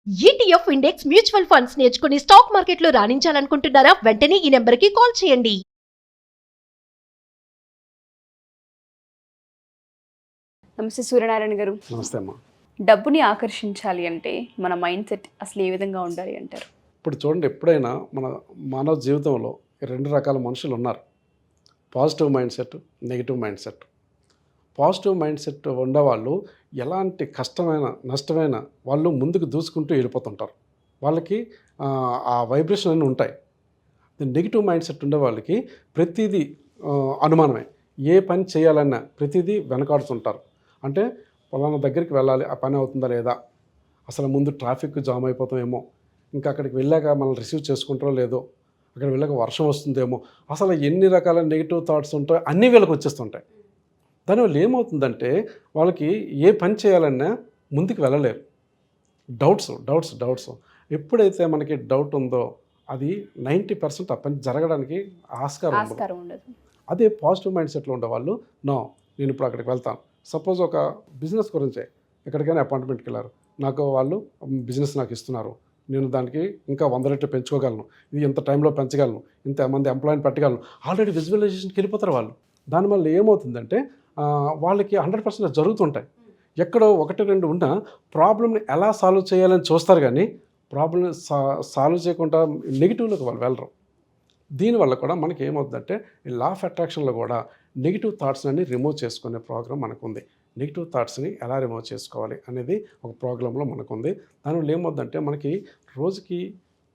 ETF index mutual funds నేర్చుకుని stock మార్కెట్లో రాణించాలనుకుంటున్నారా? వెంటనే ఈ నెంబర్కి కాల్ చేయండి. నమస్తే సూర్యనారాయణ గారు. నమస్తే అమ్మా. డబ్బుని ఆకర్షించాలి అంటే మన మైండ్ సెట్ అసలు ఏ విధంగా ఉండాలి అంటారు? ఇప్పుడు చూడండి, ఎప్పుడైనా మన మానవ జీవితంలో రెండు రకాల మనుషులు ఉన్నారు. Positive mind set, negative mind set. Positive mind set ఉండేవాళ్ళు ఎలాంటి కష్టమైన నష్టమైన వాళ్ళు ముందుకు దూసుకుంటూ వెళ్ళిపోతుంటారు. వాళ్ళకి ఆ వైబ్రేషన్ అన్నీ ఉంటాయి. నెగిటివ్ మైండ్ సెట్ ఉండే వాళ్ళకి ప్రతిదీ అనుమానమే. ఏ పని చేయాలన్నా ప్రతిదీ వెనకాడుతుంటారు. అంటే పలానా దగ్గరికి వెళ్ళాలి, ఆ పని అవుతుందా లేదా, అసలు ముందు ట్రాఫిక్ జామ్ అయిపోతామేమో, ఇంకా అక్కడికి వెళ్ళాక మనల్ని రిసీవ్ చేసుకుంటారో లేదో, అక్కడ వెళ్ళాక వర్షం వస్తుందేమో, అసలు ఎన్ని రకాల నెగిటివ్ థాట్స్ ఉంటాయో అన్నీ వీళ్ళకి వచ్చేస్తుంటాయి. దానివల్ల ఏమవుతుందంటే వాళ్ళకి ఏ పని చేయాలన్నా ముందుకు వెళ్ళలేరు. డౌట్స్ ఎప్పుడైతే మనకి డౌట్ ఉందో అది 90% ఆ పని జరగడానికి ఆస్కారం ఉండదు. అదే పాజిటివ్ మైండ్ సెట్లో ఉండేవాళ్ళు, నేను ఇప్పుడు అక్కడికి వెళ్తాను. సపోజ్ ఒక బిజినెస్ గురించే ఎక్కడికైనా అపాయింట్మెంట్కి వెళ్ళారు, నాకు వాళ్ళు బిజినెస్ నాకు ఇస్తున్నారు, నేను దానికి ఇంకా 100 రెట్లు పెంచుకోగలను, ఇది ఇంత టైంలో పెంచగలను, ఇంతమంది ఎంప్లాయీని పెట్టగలను, ఆల్రెడీ విజువలైజేషన్కి వెళ్ళిపోతారు వాళ్ళు. దానివల్ల ఏమవుతుందంటే వాళ్ళకి 100% జరుగుతుంటాయి. ఎక్కడో 1-2 ఉన్న ప్రాబ్లమ్ని ఎలా సాల్వ్ చేయాలని చూస్తారు, కానీ ప్రాబ్లమ్ని సాల్వ్ చేయకుండా నెగిటివ్లోకి వాళ్ళు వెళ్ళరు. దీనివల్ల కూడా మనకి ఏమవుతుందంటే ఈ లా ఆఫ్ అట్రాక్షన్లో కూడా నెగిటివ్ థాట్స్ని రిమూవ్ చేసుకునే ప్రోగ్రామ్ మనకుంది. నెగిటివ్ థాట్స్ని ఎలా రిమూవ్ చేసుకోవాలి అనేది ఒక ప్రోగ్రాంలో మనకుంది. దానివల్ల ఏమవుతుందంటే మనకి రోజుకి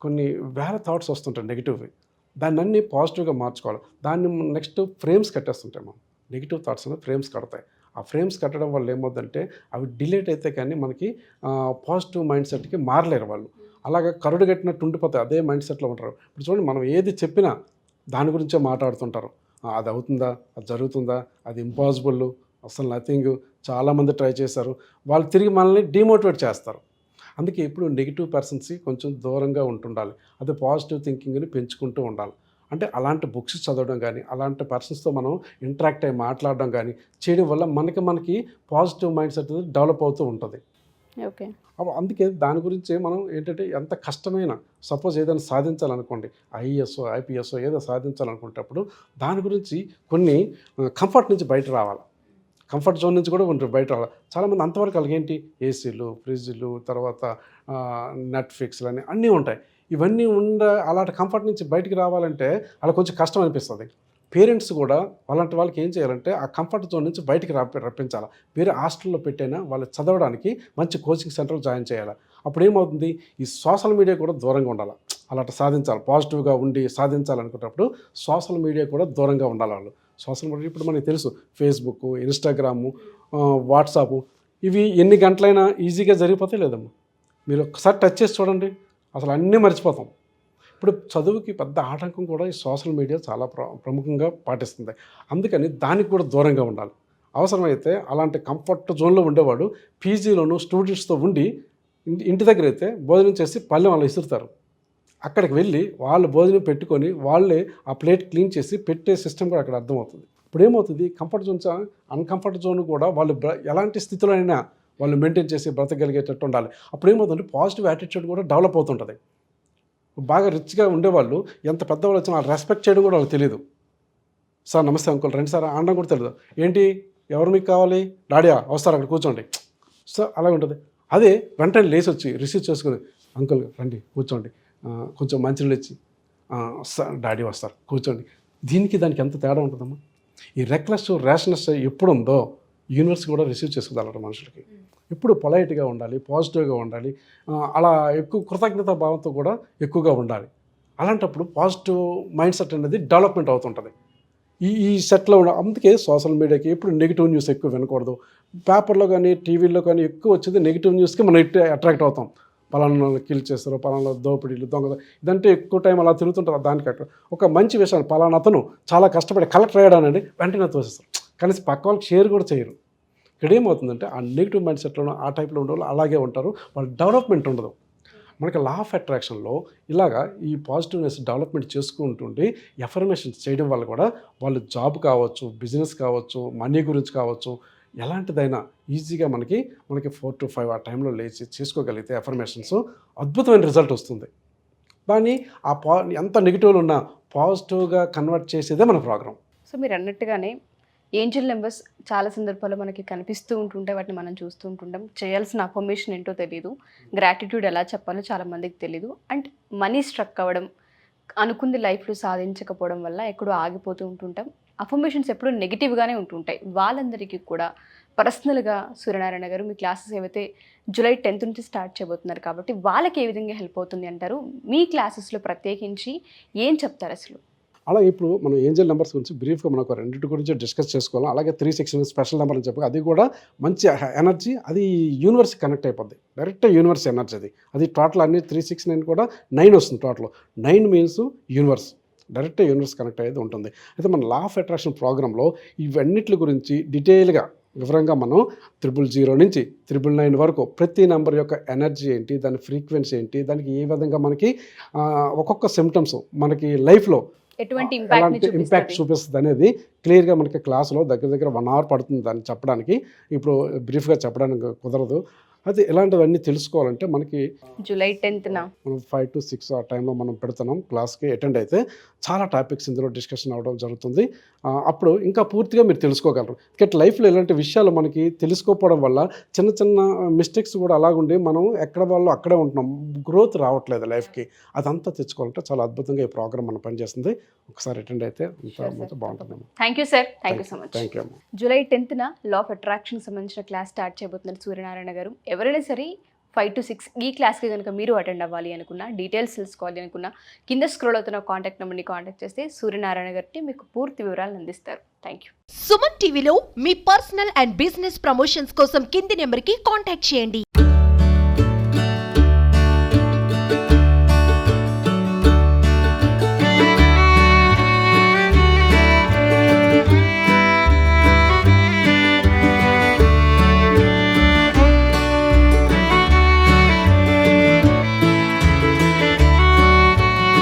కొన్ని వేల థాట్స్ వస్తుంటాయి నెగిటివ్వి. దాన్ని అన్నీ పాజిటివ్గా మార్చుకోవాలి. దాన్ని నెక్స్ట్ ఫ్రేమ్స్ కట్టేస్తుంటాయి. మనం నెగిటివ్ థాట్స్ అనేది ఫ్రేమ్స్ కడతాయి. ఆ ఫ్రేమ్స్ కట్టడం వల్ల ఏమవుతుందంటే అవి డిలేట్ అయితే కానీ మనకి పాజిటివ్ మైండ్ సెట్కి మారలేరు వాళ్ళు. అలాగే కరుడు కట్టినట్టు ఉండిపోతాయి, అదే మైండ్ సెట్లో ఉంటారు. ఇప్పుడు చూడండి, మనం ఏది చెప్పినా దాని గురించే మాట్లాడుతుంటారు. అది అవుతుందా, అది జరుగుతుందా, అది ఇంపాసిబుల్, అసలు నథింగ్, చాలామంది ట్రై చేశారు, వాళ్ళు తిరిగి మనల్ని డిమోటివేట్ చేస్తారు. అందుకే ఇప్పుడు నెగిటివ్ పర్సన్స్కి కొంచెం దూరంగా ఉంటుండాలి. అదే పాజిటివ్ థింకింగ్ని పెంచుకుంటూ ఉండాలి. అంటే అలాంటి బుక్స్ చదవడం కానీ, అలాంటి పర్సన్స్తో మనం ఇంటరాక్ట్ అయ్యి మాట్లాడడం కానీ చేయడం వల్ల మనకి పాజిటివ్ మైండ్ సెట్ డెవలప్ అవుతూ ఉంటుంది. ఓకే. అందుకే దాని గురించి మనం ఏంటంటే ఎంత కష్టమైన సపోజ్ ఏదైనా సాధించాలనుకోండి, ఐఏఎస్ఓ ఐపీఎస్ఓ ఏదో సాధించాలనుకునేటప్పుడు దాని గురించి కొన్ని కంఫర్ట్ నుంచి బయట రావాలి. కంఫర్ట్ జోన్ నుంచి కూడా ఉంటుంది బయట రావాలి. చాలామంది అంతవరకు అలాగేంటి ఏసీలు, ఫ్రిడ్జ్లు, తర్వాత నెట్ఫ్లిక్స్లు అని అన్నీ ఉంటాయి. ఇవన్నీ అలాంటి కంఫర్ట్ నుంచి బయటికి రావాలంటే అలా కొంచెం కష్టం అనిపిస్తుంది. పేరెంట్స్ కూడా అలాంటి వాళ్ళకి ఏం చేయాలంటే ఆ కంఫర్ట్ జోన్ నుంచి బయటికి రప్పించాలి. వేరే హాస్టల్లో పెట్టైనా వాళ్ళు చదవడానికి మంచి కోచింగ్ సెంటర్లో జాయిన్ చేయాలి. అప్పుడు ఏమవుతుంది, ఈ సోషల్ మీడియా కూడా దూరంగా ఉండాలి. అలాంటి సాధించాలి, పాజిటివ్గా ఉండి సాధించాలనుకున్నప్పుడు సోషల్ మీడియా కూడా దూరంగా ఉండాలి వాళ్ళు. సోషల్ మీడియా ఇప్పుడు మనకి తెలుసు, ఫేస్బుక్, ఇన్స్టాగ్రాము, వాట్సాప్, ఇవి ఎన్ని గంటలైనా ఈజీగా జరిగిపోతాయి లేదమ్మా. మీరు ఒకసారి టచ్ చేసి చూడండి, అసలు అన్నీ మర్చిపోతాం. ఇప్పుడు చదువుకి పెద్ద ఆటంకం కూడా ఈ సోషల్ మీడియా చాలా ప్రముఖంగా పాటిస్తుంది. అందుకని దానికి కూడా దూరంగా ఉండాలి. అవసరమైతే అలాంటి కంఫర్ట్ జోన్లో ఉండేవాడు పీజీలోనూ స్టూడెంట్స్తో ఉండి ఇంటి దగ్గర అయితే భోజనం చేసి పళ్ళెం వాళ్ళు ఇసురుతారు. అక్కడికి వెళ్ళి వాళ్ళు భోజనం పెట్టుకొని వాళ్ళే ఆ ప్లేట్ క్లీన్ చేసి పెట్టే సిస్టమ్ కూడా అక్కడ అర్థమవుతుంది. ఇప్పుడు ఏమవుతుంది, కంఫర్ట్ జోన్ అన్కంఫర్ట్ జోన్ కూడా వాళ్ళు ఎలాంటి స్థితిలో అయినా వాళ్ళు మెయింటైన్ చేసి బ్రతకగలిగేటట్టు ఉండాలి. అప్పుడు ఏమవుతుంది, పాజిటివ్ యాటిట్యూడ్ కూడా డెవలప్ అవుతుంటుంది. బాగా రిచ్గా ఉండేవాళ్ళు ఎంత పెద్దవాళ్ళు వచ్చినా వాళ్ళు రెస్పెక్ట్ చేయడం కూడా వాళ్ళకి తెలియదు. సార్ నమస్తే అంకుల్ రండి సార్ అనడం కూడా తెలియదు. ఏంటి, ఎవరు మీకు కావాలి, డాడీయా వస్తారు అక్కడ కూర్చోండి సార్, అలాగే ఉంటుంది. అదే వెంటనే లేచి వచ్చి రిసీవ్ చేసుకుని అంకుల్ రండి కూర్చోండి, కొంచెం మంచినీళ్ళు ఇచ్చి సార్ డాడీ వస్తారు కూర్చోండి. దానికి ఎంత తేడా ఉంటుందమ్మా. ఈ రెక్లెస్ ర్యాష్నెస్ ఎప్పుడు ఉందో యూనివర్స్ కూడా రిసీవ్ చేసుకోగలరు మనుషులకి. ఎప్పుడు పొలైట్గా ఉండాలి, పాజిటివ్గా ఉండాలి, అలా ఎక్కువ కృతజ్ఞతా భావంతో కూడా ఎక్కువగా ఉండాలి. అలాంటప్పుడు పాజిటివ్ మైండ్ సెట్ అనేది డెవలప్మెంట్ అవుతుంటుంది ఈ సెట్లో అందుకే సోషల్ మీడియాకి ఎప్పుడు నెగిటివ్ న్యూస్ ఎక్కువ వినకూడదు. పేపర్లో కానీ టీవీలో కానీ ఎక్కువ వచ్చేది నెగిటివ్ న్యూస్కి మనం అట్రాక్ట్ అవుతాం. పలానా కిల్ చేస్తారు, పలానా దోపిడీలు, దొంగ, ఇదంటే ఎక్కువ టైం అలా తిరుగుతుంటారు. దానికి అక్కడ ఒక మంచి విషయాన్ని పలానా అతను చాలా కష్టపడి కలెక్టర్ అయ్యాడనండి వెంటనే తోసేస్తారు, కానీ పక్క వాళ్ళకి షేర్ కూడా చేయరు. ఇక్కడ ఏమవుతుందంటే ఆ నెగిటివ్ మైండ్ సెట్లో ఆ టైప్లో ఉండే వాళ్ళు అలాగే ఉంటారు, వాళ్ళ డెవలప్మెంట్ ఉండదు. మనకి లా ఆఫ్ అట్రాక్షన్లో ఇలాగా ఈ పాజిటివ్నెస్ డెవలప్మెంట్ చేసుకుంటుండి ఎఫర్మేషన్స్ చేయడం వల్ల కూడా వాళ్ళు జాబ్ కావచ్చు, బిజినెస్ కావచ్చు, మనీ గురించి కావచ్చు, ఎలాంటిదైనా ఈజీగా మనకి 4 to 5 ఆ టైంలో లేచి చేసుకోగలిగితే అఫర్మేషన్స్ అద్భుతమైన రిజల్ట్ వస్తుంది. దాన్ని ఎంత నెగిటివ్లు ఉన్నా పాజిటివ్గా కన్వర్ట్ చేసేదే మన ప్రోగ్రామ్. సో మీరు అన్నట్టుగానే ఏంజల్ నెంబర్స్ చాలా సందర్భాల్లో మనకి కనిపిస్తూ ఉంటుంటాయి, వాటిని మనం చూస్తూ ఉంటుంటాం. చేయాల్సిన అఫర్మేషన్ ఏంటో తెలియదు, గ్రాటిట్యూడ్ ఎలా చెప్పాలో చాలామందికి తెలియదు, అండ్ మనీ స్ట్రక్ అవ్వడం, అనుకుంది లైఫ్లో సాధించకపోవడం వల్ల ఎక్కడో ఆగిపోతూ ఉంటుంటాం. అఫర్మేషన్స్ ఎప్పుడూ నెగిటివ్గానే ఉంటుంటాయి. వాళ్ళందరికీ కూడా పర్సనల్గా సూర్యనారాయణ గారు మీ క్లాసెస్ ఏవైతే జూలై 10th నుంచి స్టార్ట్ చేయబోతున్నారు కాబట్టి వాళ్ళకి ఏ విధంగా హెల్ప్ అవుతుంది అంటారు? మీ క్లాసెస్లో ప్రత్యేకించి ఏం చెప్తారు అసలు? అలాగే ఇప్పుడు మనం ఏంజల్ నెంబర్స్ గురించి బ్రీఫ్గా మనం ఒక రెండింటి గురించి డిస్కస్ చేసుకోవాలి. అలాగే 316 స్పెషల్ నెంబర్ అని చెప్పి అది కూడా మంచి ఎనర్జీ, అది యూనివర్స్ కనెక్ట్ అయిపోద్ది, డైరెక్ట్ యూనివర్స్ ఎనర్జీ. అది టోటల్ అన్ని 369 కూడా 9 వస్తుంది. Total 9 means universe, direct universe connect అయ్యేది ఉంటుంది. అయితే మన లా ఆఫ్ అట్రాక్షన్ ప్రోగ్రాంలో ఇవన్నిటి గురించి డీటెయిల్గా వివరంగా మనం 000 నుంచి 999 వరకు ప్రతి నెంబర్ యొక్క ఎనర్జీ ఏంటి, దాని ఫ్రీక్వెన్సీ ఏంటి, దానికి ఏ విధంగా మనకి ఒక్కొక్క సిమ్టమ్స్ మనకి లైఫ్లో ఎటువంటి ఇంపాక్ట్ చూపిస్తుంది అనేది క్లియర్గా మనకి క్లాసులో దగ్గర 1 hour పడుతుంది దాన్ని చెప్పడానికి. ఇప్పుడు బ్రీఫ్గా చెప్పడానికి కుదరదు. అయితే ఇలాంటివన్నీ తెలుసుకోవాలంటే మనకి జూలై 10th మనం 5 to 6 ఆ టైంలో మనం పెడుతున్నాం. క్లాస్కి అటెండ్ అయితే చాలా టాపిక్స్ ఇందులో డిస్కషన్ అవ్వడం జరుగుతుంది. అప్పుడు ఇంకా పూర్తిగా మీరు తెలుసుకోగలరు. ఎందుకంటే లైఫ్లో ఇలాంటి విషయాలు మనకి తెలుసుకోకపోవడం వల్ల చిన్న మిస్టేక్స్ కూడా అలాగుండి మనం ఎక్కడ వాళ్ళు అక్కడే ఉంటున్నాం, గ్రోత్ రావట్లేదు లైఫ్కి. అదంతా తెచ్చుకోవాలంటే చాలా అద్భుతంగా ఈ ప్రోగ్రామ్ మనం పనిచేస్తుంది. ఒకసారి అటెండ్ అయితే అంతా బాగుంటుంది. Thank you sir, thank you so much. Thank you అమ్మ. July 10th law of attraction సంబంధించిన క్లాస్ స్టార్ట్ చేయబోతున్నారు సూర్యనారాయణ గారు. ఎవరైనా సరే 5 to 6 ఈ క్లాస్కి కనుక మీరు అటెండ్ అవ్వాలి అనుకున్నా, డీటెయిల్స్ తెలుసుకోవాలి అనుకున్నా, కింద స్క్రోల్ అవుతున్న కాంటాక్ట్ నెంబర్ని కాంటాక్ట్ చేస్తే సూర్యనారాయణ గారికి మీకు పూర్తి వివరాలను అందిస్తారు. Thank you. సుమన్ టీవీలో మీ పర్సనల్ అండ్ బిజినెస్ ప్రమోషన్స్ కోసం కింది నెంబర్కి కాంటాక్ట్ చేయండి.